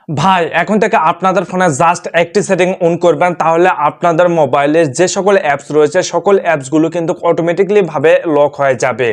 ভাই এখন থেকে আপনাদের ফোনে জাস্ট একটি সেটিং অন করবেন, তাহলে আপনাদের মোবাইলের যে সকল অ্যাপস রয়েছে সকল অ্যাপসগুলো কিন্তু অটোমেটিকলি ভাবে লক হয়ে যাবে।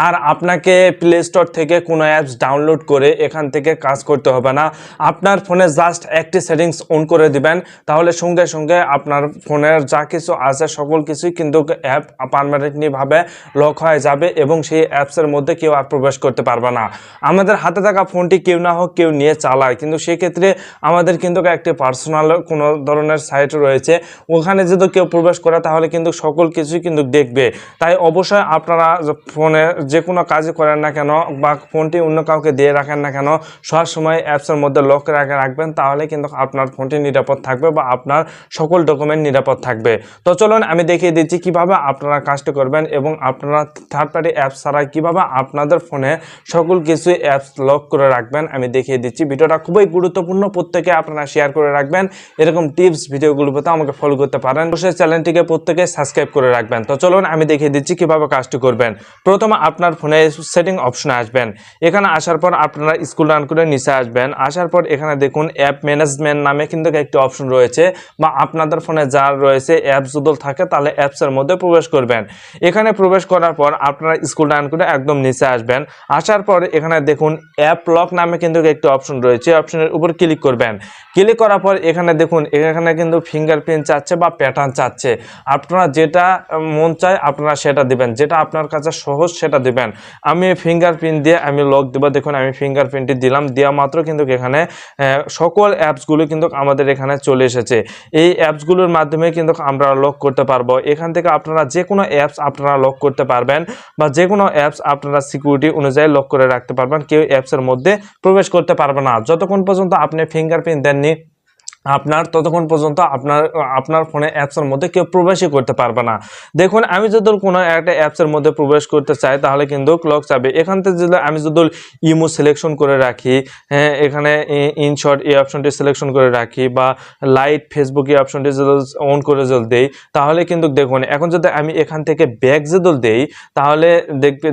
আর আপনাকে প্লে স্টোর থেকে কোনো অ্যাপস ডাউনলোড করে এখান থেকে কাজ করতে হবে না। আপনার ফোনে জাস্ট একটি সেটিংস অন করে দিবেন, তাহলে সঙ্গে সঙ্গে আপনার ফোনের যা কিছু আছে সকল কিছুই কিন্তু অ্যাপ পারমানেন্টলি ভাবে লক হয়ে যাবে এবং সেই অ্যাপসের মধ্যে কেউ আর প্রবেশ করতে পারবে না। আমাদের হাতে থাকা ফোনটি কেউ না হোক কেউ নিয়ে চালায়, কিন্তু সেক্ষেত্রে আমাদের কিন্তু একটি পার্সোনাল কোনো ধরনের সাইট রয়েছে, ওখানে যদি কেউ প্রবেশ করে তাহলে কিন্তু সকল কিছুই কিন্তু দেখবে। তাই অবশ্যই আপনারা ফোনে যে কোনো কাজই করেন না কেন বা ফোনটি অন্য কাউকে দিয়ে রাখেন না কেন, সবসময় অ্যাপসের মধ্যে লক রাখবেন, তাহলে কিন্তু আপনার ফোনটি নিরাপদ থাকবে বা আপনার সকল ডকুমেন্ট নিরাপদ থাকবে। তো চলুন আমি দেখিয়ে দিচ্ছি কিভাবে আপনারা কাজটি করবেন এবং আপনারা থার্ড পার্টি অ্যাপস ছাড়া কিভাবে আপনাদের ফোনে সকল কিছু অ্যাপস লক করে রাখবেন আমি দেখিয়ে দিচ্ছি। ভিডিওটা খুবই গুরুত্বপূর্ণ, প্রত্যেকে আপনারা শেয়ার করে রাখবেন। এরকম টিপস ভিডিওগুলো পেতে আমাকে ফলো করতে পারেন। অবশ্যই চ্যানেলটিকে প্রত্যেকে সাবস্ক্রাইব করে রাখবেন। তো চলুন আমি দেখিয়ে দিচ্ছি কিভাবে কাজটি করবেন। প্রথমে আপনার ফোনে সেটিং অপশনে আসবেন, এখানে আসার পর আপনারা স্ক্রল ডাউন করে নিচে আসবেন। আসার পর এখানে দেখুন অ্যাপ ম্যানেজমেন্ট নামে কিন্তু একটি অপশন রয়েছে, বা আপনাদের ফোনে যার রয়েছে অ্যাপস যদি থাকে তাহলে অ্যাপসের মধ্যে প্রবেশ করবেন। এখানে প্রবেশ করার পর আপনারা স্ক্রল ডাউন করে একদম নিচে আসবেন। আসার পর এখানে দেখুন অ্যাপ লক নামে কিন্তু একটি অপশন রয়েছে, অপশনের উপর ক্লিক করবেন। ক্লিক করার পর এখানে দেখুন এখানে কিন্তু ফিঙ্গারপ্রিন্ট চাচ্ছে বা প্যাটার্ন চাচ্ছে। আপনারা যেটা মন চায় আপনারা সেটা দিবেন, যেটা আপনার কাছে সহজ সেটা দিবেন। আমি ফিঙ্গারপ্রিন্ট দিয়ে আমি লক দেবো। দেখুন আমি ফিঙ্গারপ্রিন্টটি দিলাম, দেওয়া মাত্র কিন্তু এখানে সকল অ্যাপসগুলো কিন্তু আমাদের এখানে চলে এসেছে। এই অ্যাপসগুলোর মাধ্যমে কিন্তু আমরা লক করতে পারবো। এখান থেকে আপনারা যে কোনো অ্যাপস আপনারা লক করতে পারবেন, বা যে কোনো অ্যাপস আপনারা সিকিউরিটি অনুযায়ী লক করে রাখতে পারবেন। কেউ অ্যাপসের মধ্যে প্রবেশ করতে পারবে না যতক্ষণ পর্যন্ত আপনি ফিঙ্গারপ্রিন্ট দেননি। আপনার ততক্ষণ পর্যন্ত আপনার ফোনে অ্যাপসের মধ্যে কেউ প্রবেশই করতে পারবে না। দেখুন আমি যদি কোনো একটা অ্যাপসের মধ্যে প্রবেশ করতে চাই তাহলে কিন্তু লক চাবে। এখান থেকে যদি আমি যদি ইমো সিলেকশন করে রাখি, হ্যাঁ এখানে ইনশর্ট এই অপশনটি সিলেকশন করে রাখি, বা লাইট ফেসবুক এই অপশনটি যদি অন করে যদি দেই, তাহলে কিন্তু দেখুন এখন যদি আমি এখান থেকে ব্যাক যদি দেই তাহলে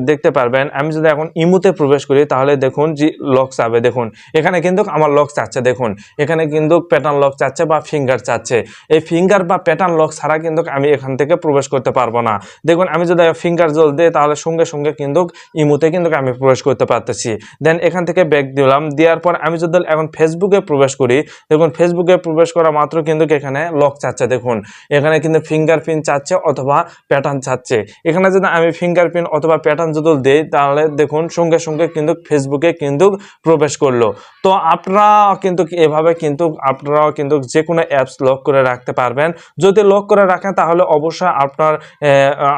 দেখতে পারবেন। আমি যদি এখন ইমোতে প্রবেশ করি তাহলে দেখুন যে লক চাবে। দেখুন এখানে কিন্তু আমার লক চাচ্ছে, দেখুন এখানে কিন্তু প্যাটার্ন লক চাচ্ছে বা ফিঙ্গার চাচ্ছে। এই ফিঙ্গার বা প্যাটার্ন লক ছাড়া কিন্তু আমি এখান থেকে প্রবেশ করতে পারবো না। দেখুন আমি যদি ফিঙ্গার জল দিই তাহলে সঙ্গে সঙ্গে কিন্তু ইমোতে কিন্তু আমি প্রবেশ করতে পারতেছি। দেন এখান থেকে ব্যাক দিলাম, দেওয়ার পর আমি যদি এখন ফেসবুকে প্রবেশ করি, দেখুন ফেসবুকে প্রবেশ করা মাত্র কিন্তু এখানে লক চাচ্ছে। দেখুন এখানে কিন্তু ফিঙ্গারপ্রিন্ট চাচ্ছে অথবা প্যাটার্ন চাচ্ছে। এখানে যদি আমি ফিঙ্গারপ্রিন্ট অথবা প্যাটার্ন যদি দিই তাহলে দেখুন সঙ্গে সঙ্গে কিন্তু ফেসবুকে কিন্তু প্রবেশ করলো। তো আপনারা কিন্তু এভাবে কিন্তু আপনারাও কিন্তু যে কোনো অ্যাপস লক করে রাখতে পারবেন। যদি লক করে রাখেন তাহলে অবশ্যই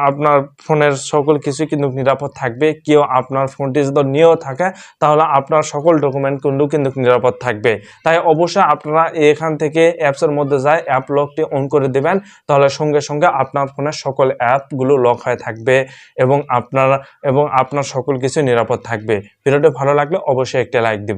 আপনার ফোনের সকল কিছু কিন্তু নিরাপদ থাকবে। কেউ আপনার ফোনটি যদি নিয়েও থাকে তাহলে আপনার সকল ডকুমেন্ট কিন্তু নিরাপদ থাকবে। তাই অবশ্যই আপনারা এখান থেকে অ্যাপসের মধ্যে যায় অ্যাপ লকটি অন করে দেবেন, তাহলে সঙ্গে সঙ্গে আপনার ফোনের সকল অ্যাপগুলো লক হয়ে থাকবে এবং আপনার সকল কিছু নিরাপদ থাকবে। ভিডিওটি ভালো লাগলে অবশ্যই একটা লাইক দিবেন।